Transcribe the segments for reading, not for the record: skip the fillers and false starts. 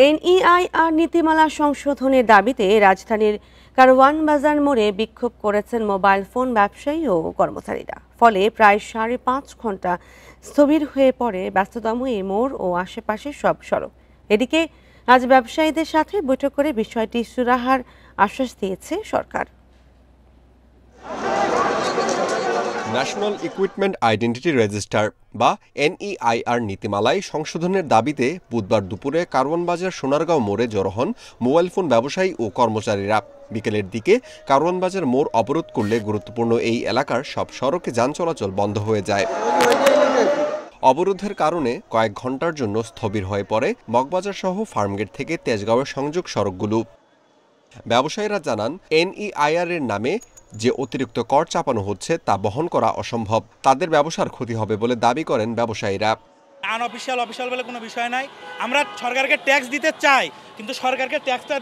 NEIR নীতিমালা সংশোধনের দাবিতে রাজধানীর কারওয়ান বাজার মোড়ে বিক্ষোভ করেছেন মোবাইল ফোন ব্যবসায়ী ও কর্মচারীরা। ফলে প্রায় 5.5 ঘন্টা স্থবির হয়ে পড়ে ব্যস্ততম এই মোড় ও আশেপাশের সব সড়ক। এদিকে আজ ব্যবসায়ীদের সাথে বৈঠক করে বিষয়টি সুরাহার আশ্বাস দিয়েছে সরকার। ন্যাশনাল ইকুইপমেন্ট আইডেন্টিটি রেজিস্টার বা এনইআইআর নীতিমালায় সংশোধনের দাবিতে বুধবার দুপুরে কারওয়ান বাজার সোনারগাঁও মোড়ে জড়ো হন মোবাইল ফোন ব্যবসায়ী ও কর্মচারীরা। বিকেলের দিকে কারওয়ান বাজার মোড় অবরোধ করলে গুরুত্বপূর্ণ এই এলাকার সব সড়কে যান চলাচল বন্ধ হয়ে যায়। অবরোধের কারণে কয়েক ঘন্টার জন্য স্থবির হয়ে পড়ে মগবাজার সহ ফার্মগেট থেকে তেজগাঁওয়ের সংযোগ সড়কগুলো। ব্যবসায়ীরা জানান, এনইআইআর এর নামে যে অতিরিক্ত কর চাপানো হচ্ছে তা বহন করা অসম্ভব। তাদের ব্যবসার ক্ষতি হবে বলে দাবি করেন ব্যবসায়ীরা। অফিসিয়াল বলে কোনো বিষয় নাই। আমরা সরকারকে ট্যাক্স দিতে চাই, কিন্তু সরকারকে ট্যাক্সটা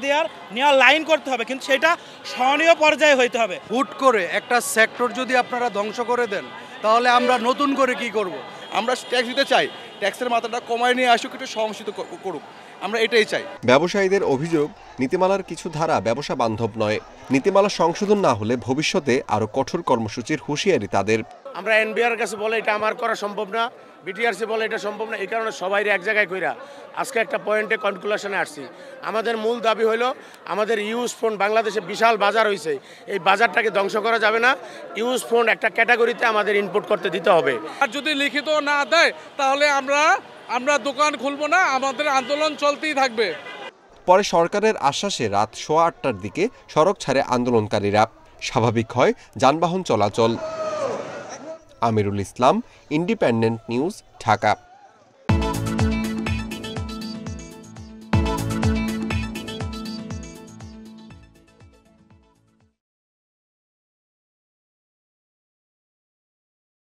নেওয়ার লাইন করতে হবে, কিন্তু সেটা সহনীয় পর্যায়ে হইতে হবে। হুট করে একটা সেক্টর যদি আপনারা ধ্বংস করে দেন, তাহলে আমরা নতুন করে কি করব? আমরা ট্যাক্স দিতে চাই, ট্যাক্সের মাত্রাটা কমায় নিয়ে আসুক, একটু সংস্কৃত করুক, আমরা এটাই চাই। ব্যবসায়ীদের অভিযোগ, নীতিমালার কিছু ধারা ব্যবসা বান্ধব নয়। নীতিমালা সংশোধন না হলে ভবিষ্যতে আরো কঠোর কর্মসূচির হুঁশিয়ারি তাদের। আমরা এনবিআর কাছে বলে এটা আমার করা সম্ভব না, বিটিআরসি বলে এটা সম্ভব না। এই কারণে সবাই এক জায়গায় কইরা আজকে একটা পয়েন্টে কনক্লুশনে আসছি। আমাদের মূল দাবি হলো, আমাদের ইউজ ফোন বাংলাদেশে বিশাল বাজার হয়েছে, এই বাজারটাকে ধ্বংস করা যাবে না। ইউজ ফোন একটা ক্যাটাগরিতে আমাদের ইনপুট করতে দিতে হবে। আর যদি লিখিত না দেয় তাহলে আমরা দোকান খুলবো না, আমাদের আন্দোলন চলতেই থাকবে। পরে সরকারের আশ্বাসে রাত 8:15টার দিকে সড়ক ছাড়ে আন্দোলনকারীরা। স্বাভাবিক হয় যানবাহন চলাচল। Amirul Islam, independent news, Dhaka.